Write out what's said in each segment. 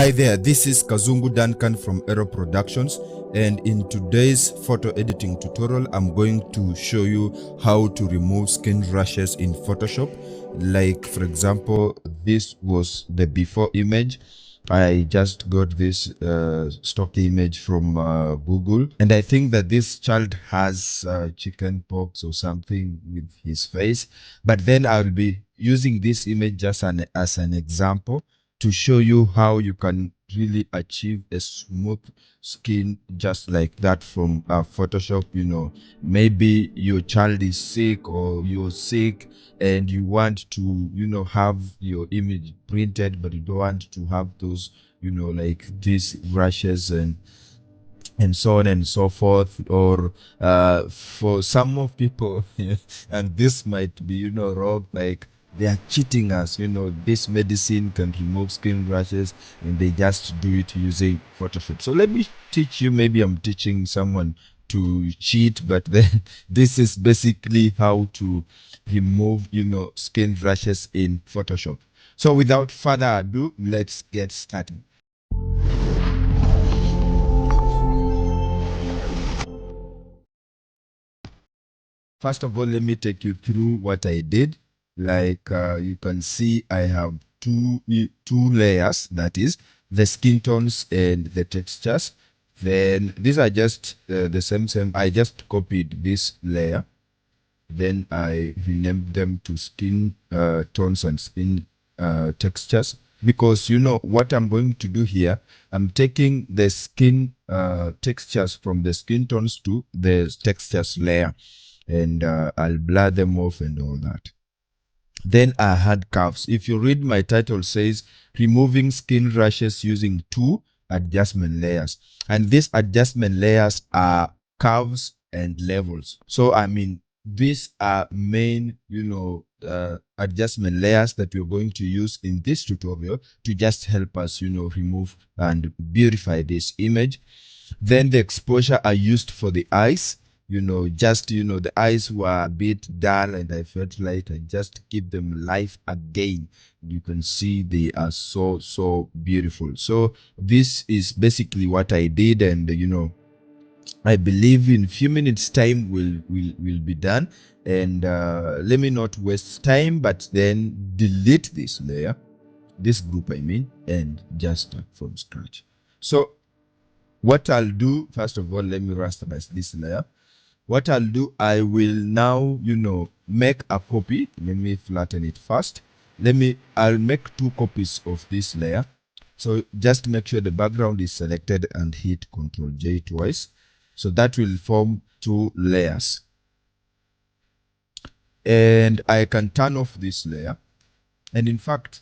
Hi there, this is Kazungu Duncan from Aero Productions, and in today's photo editing tutorial I'm going to show you how to remove skin rashes in Photoshop. Like for example, this was the before image. I just got this stock image from Google, and I think that this child has chicken pox or something with his face, but then I'll be using this image just as an example to show you how you can really achieve a smooth skin just like that from Photoshop. Maybe your child is sick or you're sick and you want to have your image printed, but you don't want to have those like these rashes and so on and so forth. Or for some of people and this might be wrong, like they are cheating us. This medicine can remove skin rashes and they just do it using Photoshop. So let me teach you. Maybe I'm teaching someone to cheat, but then this is basically how to remove skin rashes in Photoshop. So without further ado, let's get started. First of all, let me take you through what I did. Like you can see, I have two layers, that is the skin tones and the textures. Then these are just the same. I just copied this layer. Then I renamed them to skin tones and skin textures, because what I'm going to do here, I'm taking the skin textures from the skin tones to the textures layer, and I'll blur them off and all that. Then I had curves. If you read my title, says removing skin rashes using two adjustment layers, and these adjustment layers are curves and levels. So I mean, these are main adjustment layers that we're going to use in this tutorial to just help us remove and beautify this image. Then the exposure I used for the eyes, the eyes were a bit dull and I felt like I just give them life again. You can see they are so beautiful. So this is basically what I did, and I believe in few minutes time will be done. And let me not waste time, but then delete this layer, this group I mean, and just start from scratch. So what I'll do, first of all, let me rasterize this layer. What I'll do, I will now, make a copy. Let me flatten it first. I'll make two copies of this layer. So just make sure the background is selected and hit Ctrl J twice. So that will form two layers. And I can turn off this layer. And in fact,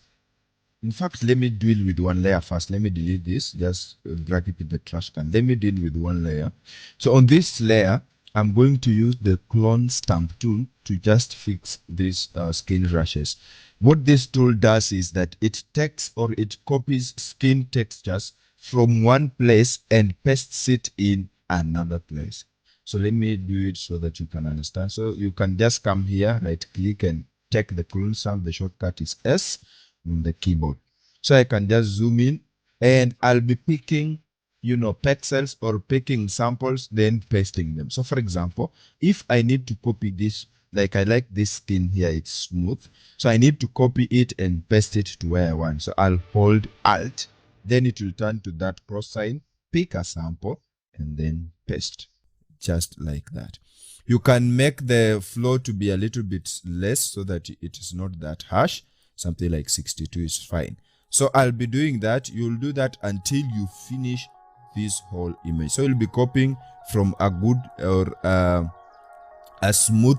let me deal with one layer first. Let me delete this, just drag it in the trash can. Let me deal with one layer. So on this layer, I'm going to use the clone stamp tool to just fix these skin rashes. What this tool does is that it takes or it copies skin textures from one place and pastes it in another place. So let me do it so that you can understand. So you can just come here, right click and take the clone stamp. The shortcut is S on the keyboard. So I can just zoom in and I'll be picking pixels or picking samples, then pasting them. So for example, if I need to copy this, like I like this skin here, it's smooth, so I need to copy it and paste it to where I want. So I'll hold Alt, then it will turn to that cross sign, pick a sample and then paste, just like that. You can make the flow to be a little bit less so that it is not that harsh. Something like 62 is fine. So I'll be doing that. You'll do that until you finish this whole image. So you'll be copying from a good or a smooth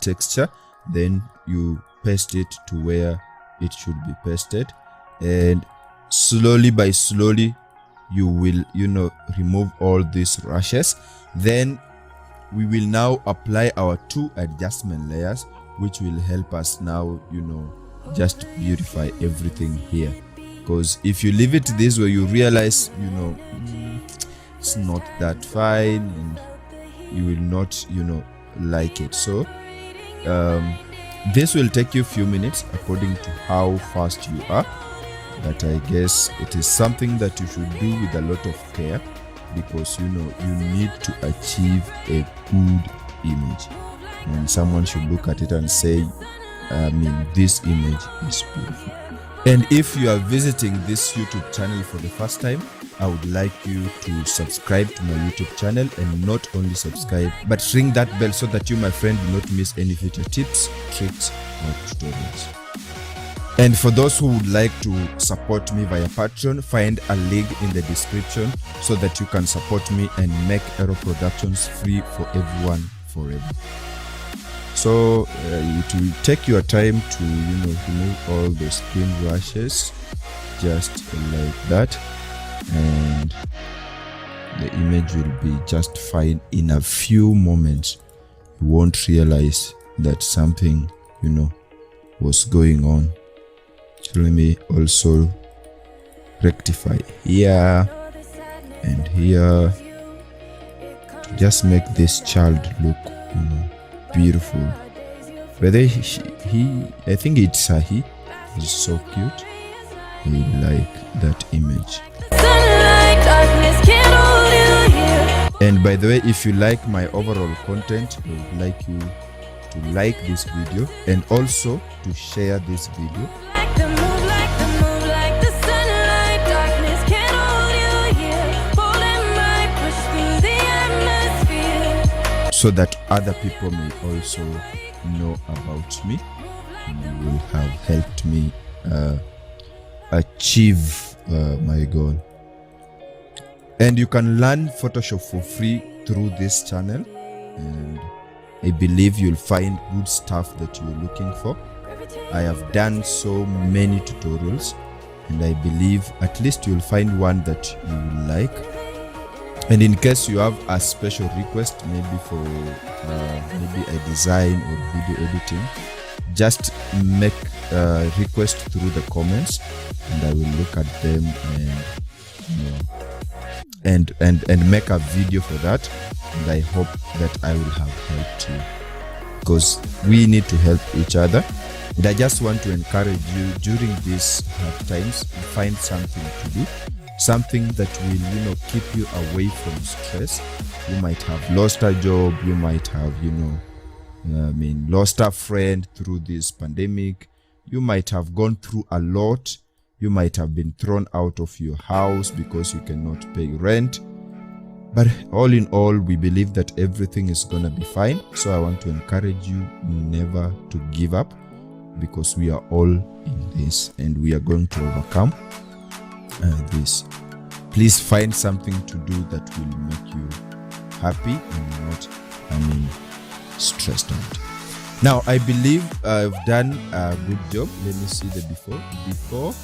texture, then you paste it to where it should be pasted, and slowly by slowly you will remove all these rashes. Then we will now apply our two adjustment layers, which will help us now just beautify everything here. Because if you leave it this way, you realize it's not that fine and you will not like it. So this will take you a few minutes according to how fast you are. but I guess it is something that you should do with a lot of care, because you need to achieve a good image, and someone should look at it and say, this image is beautiful. And if you are visiting this YouTube channel for the first time, I would like you to subscribe to my YouTube channel, and not only subscribe, but ring that bell so that you, my friend, do not miss any future tips, tricks, or tutorials. And for those who would like to support me via Patreon, find a link in the description so that you can support me and make Aero Productions free for everyone forever. So it will take your time to remove all the skin rashes, just like that, and the image will be just fine in a few moments. You won't realize that something was going on. So let me also rectify here and here to just make this child look beautiful. Whether I think it's a he. He's so cute. I like that image. And by the way, if you like my overall content, I would like you to like this video and also to share this video, so that other people may also know about me, and you will have helped me achieve my goal. And you can learn Photoshop for free through this channel, and I believe you'll find good stuff that you're looking for. I have done so many tutorials, and I believe at least you'll find one that you will like. And in case you have a special request, maybe for maybe a design or video editing, just make a request through the comments, and I will look at them and make a video for that. And I hope that I will have helped you, because we need to help each other. And I just want to encourage you during these hard times, find something to do, something that will keep you away from stress. You might have lost a job, you might have lost a friend through this pandemic, you might have gone through a lot, you might have been thrown out of your house because you cannot pay rent. But all in all, we believe that everything is gonna be fine. So I want to encourage you never to give up, because we are all in this and we are going to overcome this. Please find something to do that will make you happy and not stressed out. Now I believe I've done a good job. Let me see the before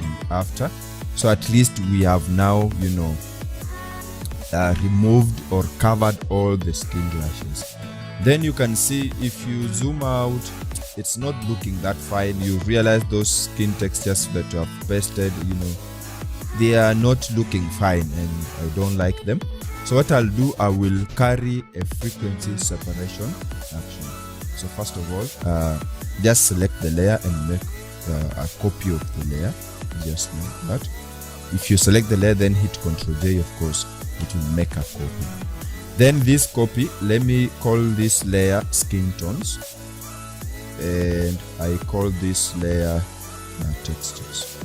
and after. So at least we have now removed or covered all the skin rashes. Then you can see, if you zoom out, it's not looking that fine. You realize those skin textures that you have pasted, they are not looking fine, and I don't like them. So what I'll do, I will carry a frequency separation action. So first of all, just select the layer and make a copy of the layer, just like that. If you select the layer, then hit Ctrl J, of course, it will make a copy. Then this copy, let me call this layer skin tones, and I call this layer textures.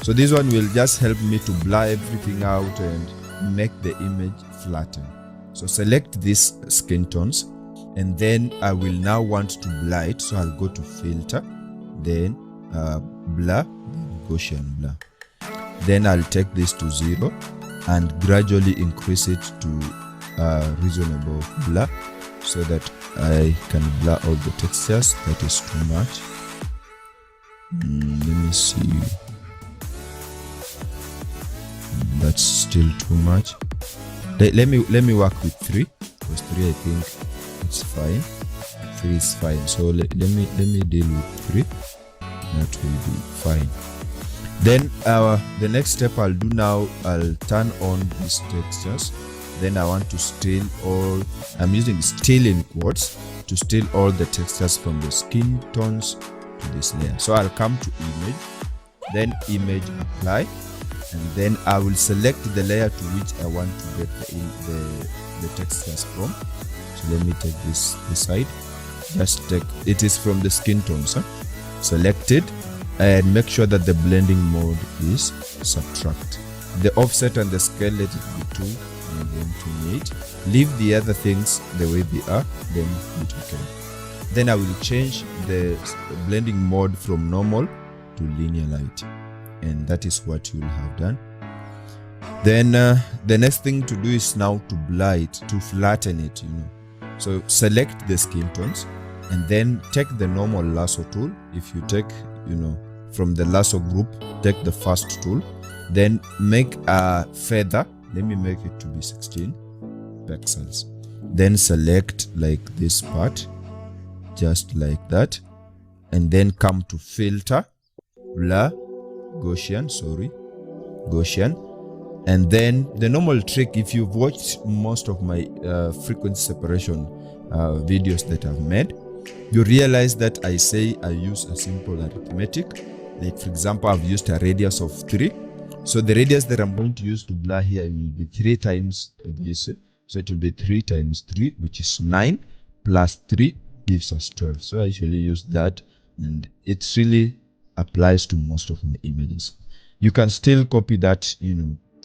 So this one will just help me to blur everything out and make the image flatten. So select these skin tones, and then I will now want to blur it. So I'll go to filter, then blur, then Gaussian blur. Then I'll take this to 0 and gradually increase it to reasonable blur, so that I can blur all the textures. That is too much. Let me see. That's still too much. Let me work with 3, because 3 I think it's fine. 3 is fine. So let me deal with 3. That will be fine. Then the next step I'll do now, I'll turn on these textures. Then I want to steal all, I'm using steal in quotes, to steal all the textures from the skin tones to this layer. So I'll come to image, then image apply, and then I will select the layer to which I want to get the textures from. So let me take this side. Just take it is from the skin tones. Select it and make sure that the blending mode is subtract. The offset and the scale, let it be 2 and then 28. Leave the other things the way they are, then hit OK. Then I will change the blending mode from normal to linear light, and that is what you will have done. Then the next thing to do is now to blur it, to flatten it, So select the skin tones and then take the normal lasso tool. If you take, from the lasso group, take the first tool, then make a feather. Let me make it to be 16 pixels. Then select like this part, just like that, and then come to filter, blur, Gaussian, and then the normal trick, if you've watched most of my frequency separation videos that I've made, you realize that I say I use a simple arithmetic. Like for example, I've used a radius of 3. So the radius that I'm going to use to blur here will be 3 times this. So it will be 3 times 3, which is 9, plus 3 gives us 12. So I usually use that, and it really applies to most of my images. You can still copy that,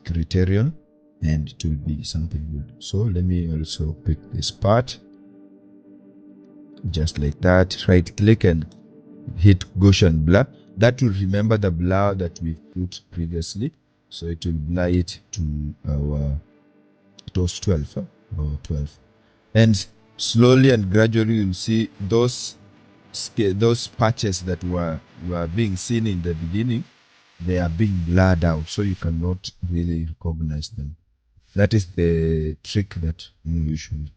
criterion, and it will be something good. So let me also pick this part, just like that. Right click and hit Gaussian blur. That will remember the blur that we put previously, so it will blur it to our, it was 12 or 12, and slowly and gradually you'll see those patches that were being seen in the beginning, they are being blurred out, so you cannot really recognize them. That is the trick that you should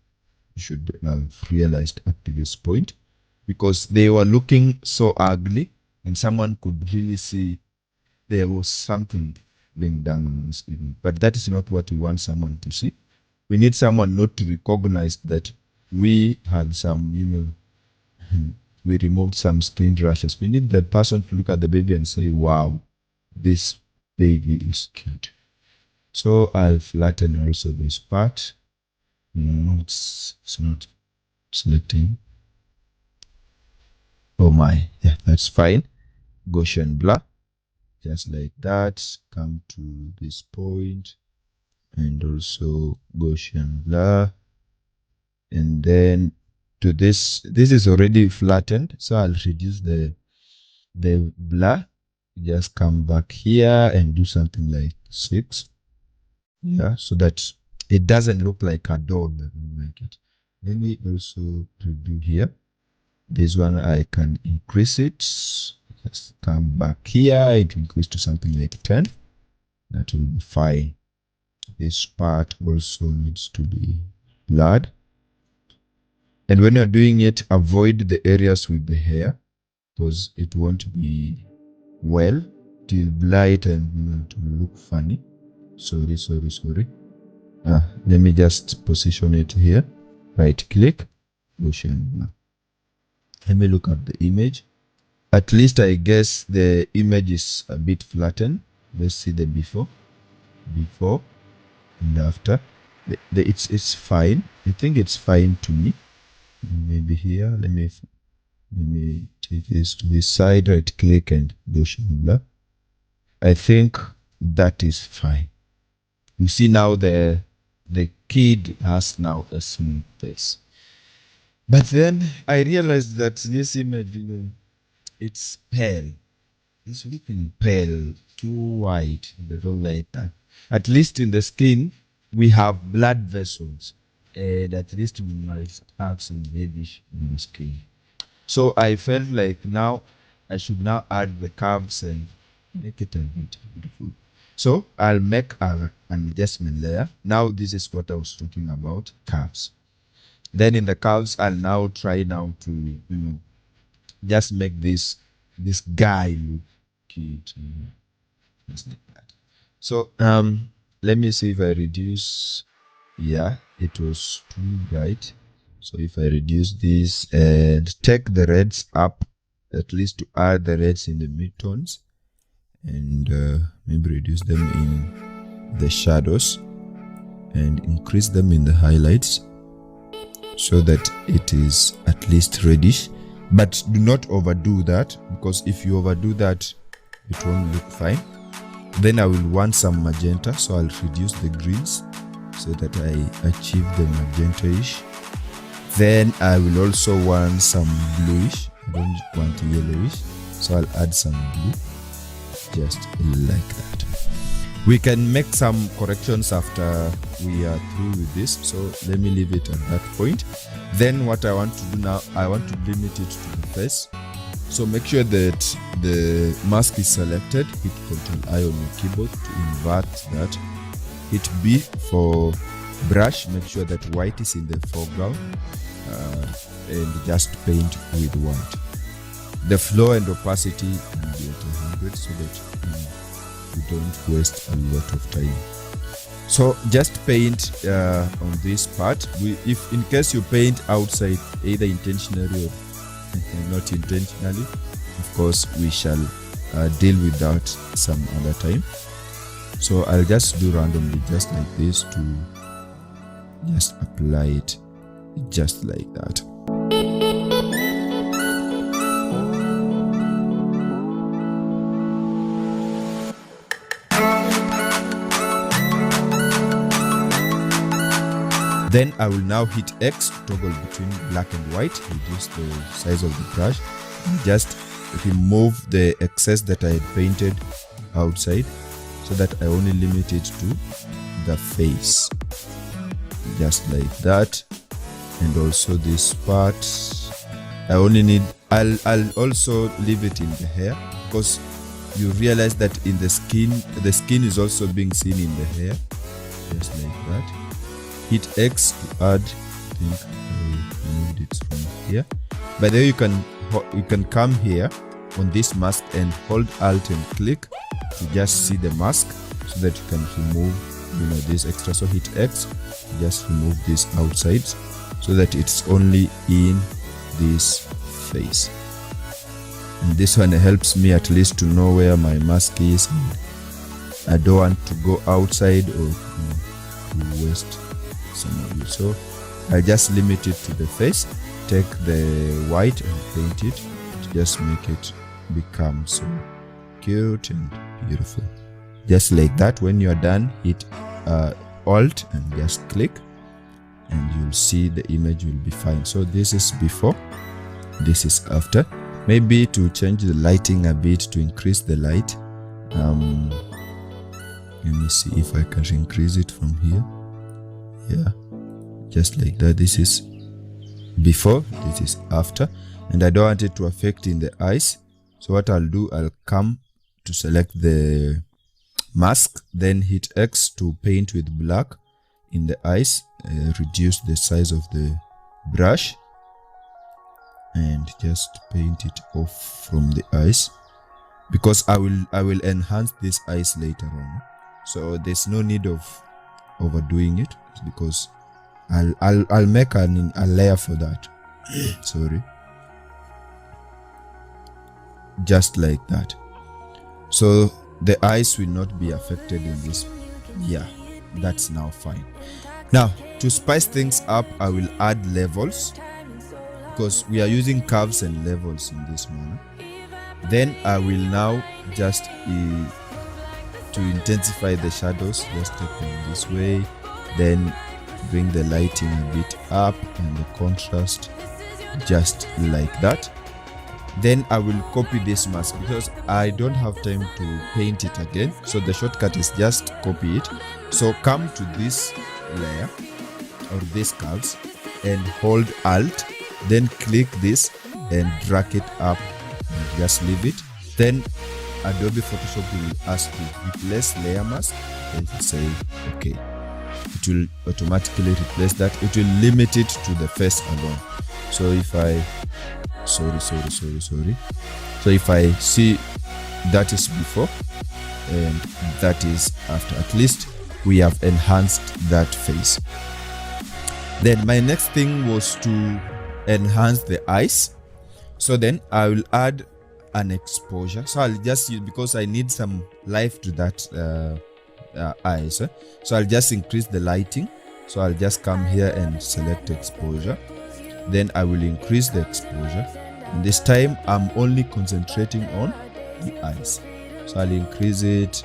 have realized at this point, because they were looking so ugly and someone could really see there was something being done on the screen. But that is not what we want someone to see. We need someone not to recognize that we had some, we removed some screen rashes. We need that person to look at the baby and say, wow, this baby is cute. So I'll flatten also this part. No, it's not selecting. Oh my, yeah, that's fine. Gaussian blur, just like that. Come to this point and also Gaussian blur. And then to this is already flattened, so I'll reduce the blur. Just come back here and do something like 6. Yeah, so that it doesn't look like a dog. Like it. Let me also preview here. This one I can increase it. Just come back here. It increase to something like 10. That will be fine. This part also needs to be blurred. And when you're doing it, avoid the areas with the hair, because it won't be well. It will blur it and it will look funny. Sorry. Let me just position it here. Right click, Gaussian blur. Let me look at the image. At least I guess the image is a bit flattened. Let's see the before and after. It's fine. I think it's fine to me. Maybe here, let me take this to this side, right click and Gaussian blur. I think that is fine. You see now the kid has now a smooth face. But then I realized that this image, it's pale. It's looking pale, too white. They don't like that. At least in the skin, we have blood vessels. And at least we might have some reddish in the skin. So I felt like now I should now add the curves and make it a bit beautiful. So I'll make an adjustment layer. Now this is what I was talking about, curves. Then in the curves, I'll now try now to, just make this guy look cute. Just like that. So let me see if I reduce. Yeah, it was too bright. So if I reduce this and take the reds up, at least to add the reds in the midtones, and maybe reduce them in the shadows and increase them in the highlights so that it is at least reddish. But do not overdo that, because if you overdo that, it won't look fine. Then I will want some magenta, so I'll reduce the greens so that I achieve the magenta-ish. Then I will also want some bluish. I don't want yellowish, so I'll add some blue, just like that. We can make some corrections after we are through with this, so let me leave it at that point. Then what I want to do now, I want to limit it to the face. So make sure that the mask is selected. Hit Ctrl I on your keyboard to invert that. Hit B for brush. Make sure that white is in the foreground, and just paint with white. The flow and opacity will be at 100 so that you don't waste a lot of time. So just paint on this part. If in case you paint outside, either intentionally or not intentionally, of course we shall deal with that some other time. So I'll just do randomly, just like this, to just apply it just like that. Then I will now hit X to toggle between black and white, reduce the size of the brush, and just remove the excess that I had painted outside so that I only limit it to the face. Just like that. And also this part, I only need, I'll also leave it in the hair, because you realize that in the skin is also being seen in the hair. Just like that. Hit X to add. I think I removed it from here. By the way, you can come here on this mask and hold Alt and click to just see the mask, so that you can remove this extra. So hit X, just remove this outside so that it's only in this face. And this one helps me at least to know where my mask is. I don't want to go outside or to waste some of it. So I just limit it to the face, take the white and paint it to just make it become so cute and beautiful. Just like that. When you're done, hit Alt and just click, and you'll see the image will be fine. So this is before, this is after. Maybe to change the lighting a bit, to increase the light, let me see if I can increase it from here. Yeah, just like that. This is before, this is after, and I don't want it to affect in the eyes. So what I'll do, I'll come to select the mask, then hit X to paint with black in the eyes, reduce the size of the brush, and just paint it off from the eyes, because I will enhance this eyes later on. So there's no need of overdoing it, because I'll make a layer for that. Sorry. Just like that. So the eyes will not be affected in this. Yeah, that's now fine. Now to spice things up, I will add levels, because we are using curves and levels in this manner. Then I will now just to intensify the shadows, just take them this way, then bring the lighting a bit up and the contrast just like that. Then I will copy this mask, because I don't have time to paint it again, so the shortcut is just copy it. So come to this layer or these curves and hold Alt, then click this and drag it up and just leave it. Then Adobe Photoshop will ask you replace layer mask, then you say okay. It will automatically replace that. It will limit it to the face alone. So if I sorry. So if I see that is before and that is after, at least we have enhanced that face. Then my next thing was to enhance the eyes. So then I will add an exposure. So I'll just use, because I need some life to that eyes. So I'll just increase the lighting. So I'll just come here and select exposure. Then I will increase the exposure. And this time I'm only concentrating on the eyes. So I'll increase it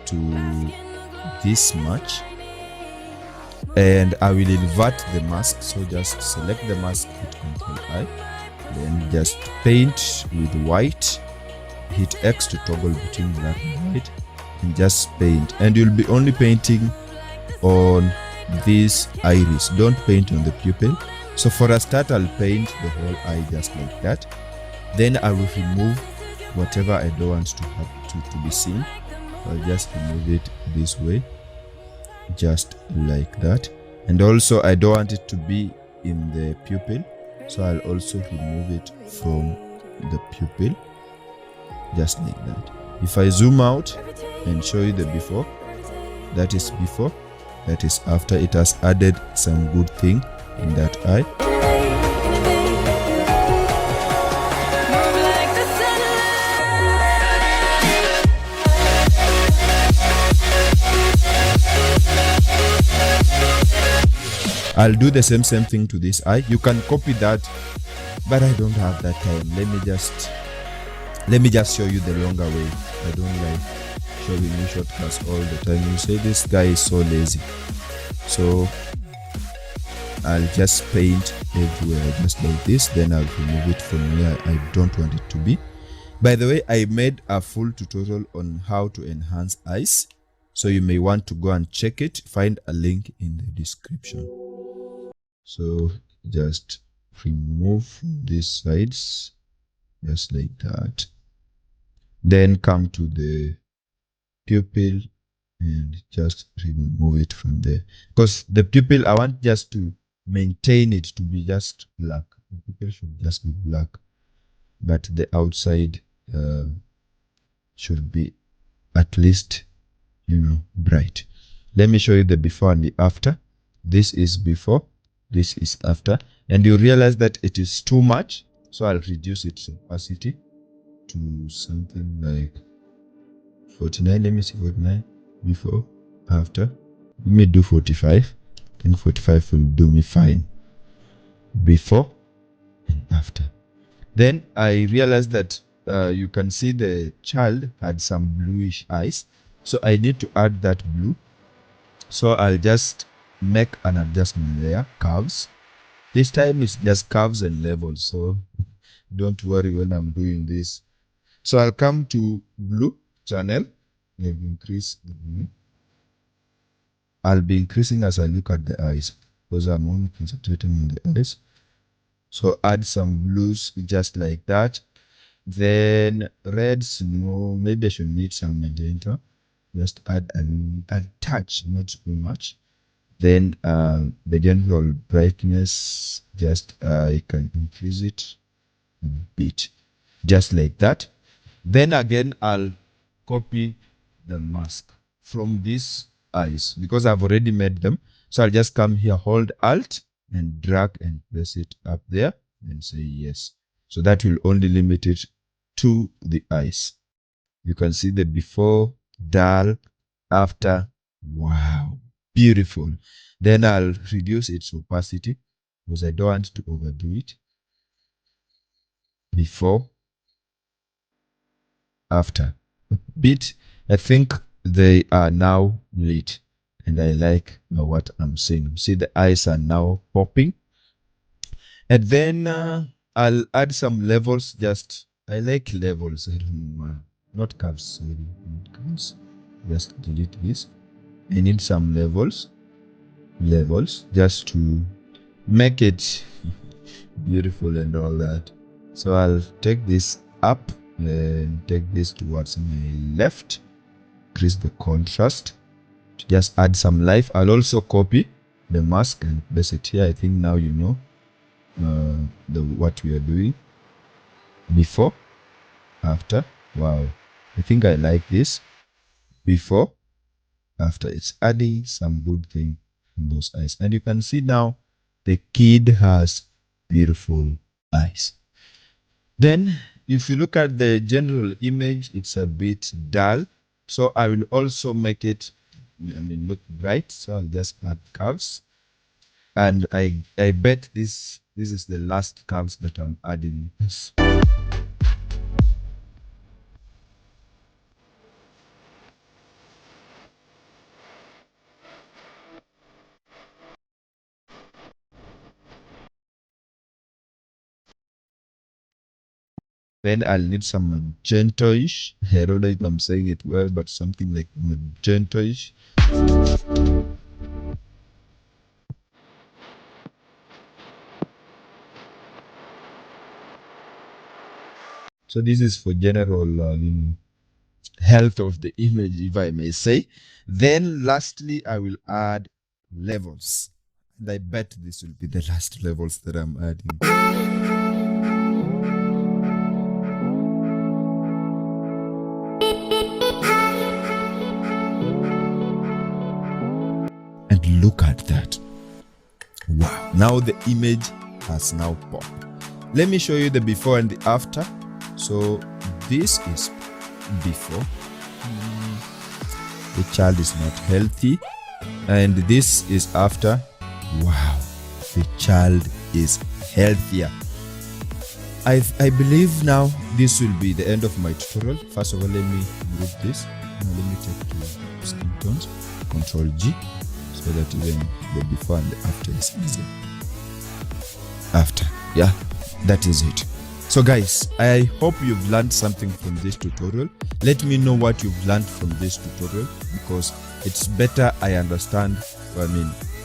to this much. And I will invert the mask. So just select the mask, hit Ctrl I. Then just paint with white. Hit X to toggle between black and white. And just paint. And you'll be only painting on this iris. Don't paint on the pupil. So for a start, I'll paint the whole eye just like that. Then I will remove whatever I don't want to have to be seen. I'll just remove it this way, just like that. And also I don't want it to be in the pupil, so I'll also remove it from the pupil, just like that. If I zoom out and show you the before, that is before, that is after. It has added some good thing in that eye. I'll do the same thing to this eye. You can copy that, but I don't have that time. Let me just show you the longer way. I don't like showing you shortcuts all the time. You say this guy is so lazy. So I'll just paint everywhere just like this. Then I'll remove it from where I don't want it to be. By the way, I made a full tutorial on how to enhance eyes, so you may want to go and check it. Find a link in the description. So just remove these sides just like that. Then come to the pupil and just remove it from there, because the pupil, I want just to maintain it to be just black. The pupil should just be black, but the outside should be at least, bright. Let me show you the before and the after. This is before, this is after, and you realize that it is too much, so I'll reduce its opacity to something like 49. Let me see, 49 before, after. Let me do 45. I think 45 will do me fine. Before and after. Then I realized that you can see the child had some bluish eyes, so I need to add that blue. So I'll just make an adjustment there, curves. This time it's just curves and levels, so don't worry when I'm doing this. So I'll come to blue channel and increase the blue. I'll be increasing as I look at the eyes, because I'm only concentrating on the eyes. So add some blues just like that. Then reds, no, maybe I should need some magenta. Just add a touch, not too much. Then the general brightness, just I can increase it a bit, just like that. Then again, I'll copy the mask from these eyes because I've already made them. So I'll just come here, hold Alt and drag and place it up there and say yes. So that will only limit it to the eyes. You can see the before, dull, after. Wow, beautiful. Then I'll reduce its opacity because I don't want to overdo it. Before, after. Bit, I think they are now lit and I like what I'm seeing. See, the eyes are now popping. And then I'll add some levels. Just, I like levels. I don't know, not curves. Sorry, not curves. Just delete this. I need some levels just to make it beautiful and all that. So I'll take this up and take this towards my left, increase the contrast to just add some life. I'll also copy the mask and place it here. I think now you know what we are doing. Before, after. Wow, I think I like this. Before, after. It's adding some good thing in those eyes, and you can see now the kid has beautiful eyes. Then if you look at the general image, it's a bit dull. So I will also make it, look bright. So I'll just add curves. And I bet this is the last curves that I'm adding. Then I'll need some magenta-ish. I don't know if I'm saying it well, but something like magenta-ish. So this is for general health of the image, if I may say. Then lastly, I will add levels. And I bet this will be the last levels that I'm adding. And look at that. Wow. Now the image has now popped. Let me show you the before and the after. So this is before. The child is not healthy. And this is after. Wow. The child is healthier. I believe now this will be the end of my tutorial. First of all, let me group this. Now let me take to skin tones. Control G. So that even the before and the after is easier. After. Yeah. That is it. So guys, I hope you've learned something from this tutorial. Let me know what you've learned from this tutorial, because it's better I understand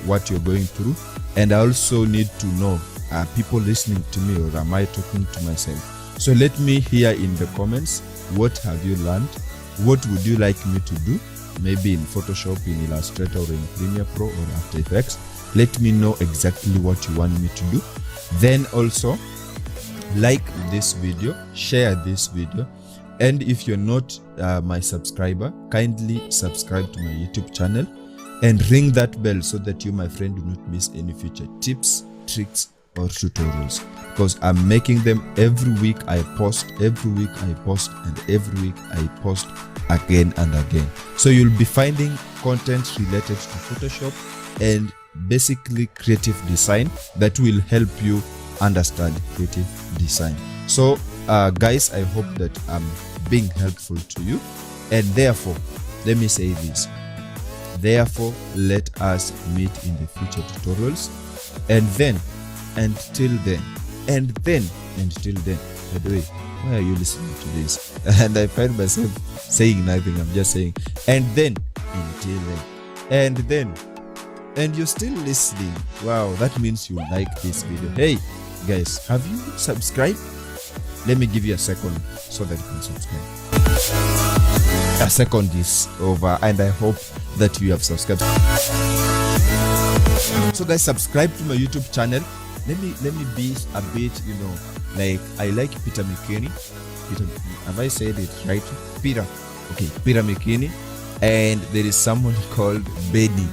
what you're going through, and I also need to know, are people listening to me or am I talking to myself? So let me hear in the comments, what have you learned? What would you like me to do? Maybe in Photoshop, in Illustrator, or in Premiere Pro or After Effects. Let me know exactly what you want me to do. Then also, like this video, share this video, and if you're not my subscriber, kindly subscribe to my YouTube channel and ring that bell so that you, my friend, do not miss any future tips, tricks, or tutorials, because I'm making them every week. I post every week, I post, and every week I post again and again. So you'll be finding content related to Photoshop and basically creative design that will help you understand creative design. So guys, I hope that I'm being helpful to you, and therefore let me say this, therefore let us meet in the future tutorials, and then until then, by the way, why are you listening to this? And I find myself saying nothing, I'm just saying, and then, until then, and then, and you're still listening. Wow, that means you like this video. Hey guys, have you subscribed? Let me give you a second so that you can subscribe. A second is over, and I hope that you have subscribed. So guys, subscribe to my YouTube channel. Let me be a bit, like, I like Peter McKinney. Have I said it right? Peter McKinney. And there is someone called Benny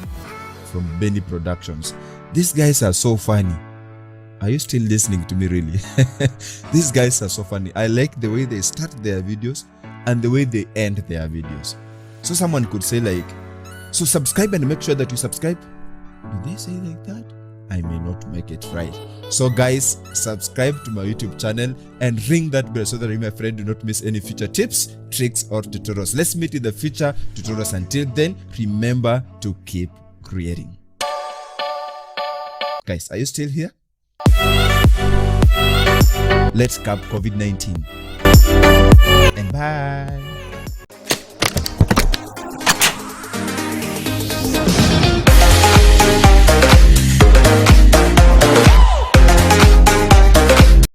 from Benny Productions. These guys are so funny. Are you still listening to me, really? These guys are so funny. I like the way they start their videos and the way they end their videos. So someone could say like, so subscribe and make sure that you subscribe. Do they say like that? I may not make it right. So guys, subscribe to my YouTube channel and ring that bell so that you, my friend, do not miss any future tips, tricks, or tutorials. Let's meet in the future tutorials. Until then, remember to keep creating. Guys, are you still here? Let's cap COVID-19. And bye.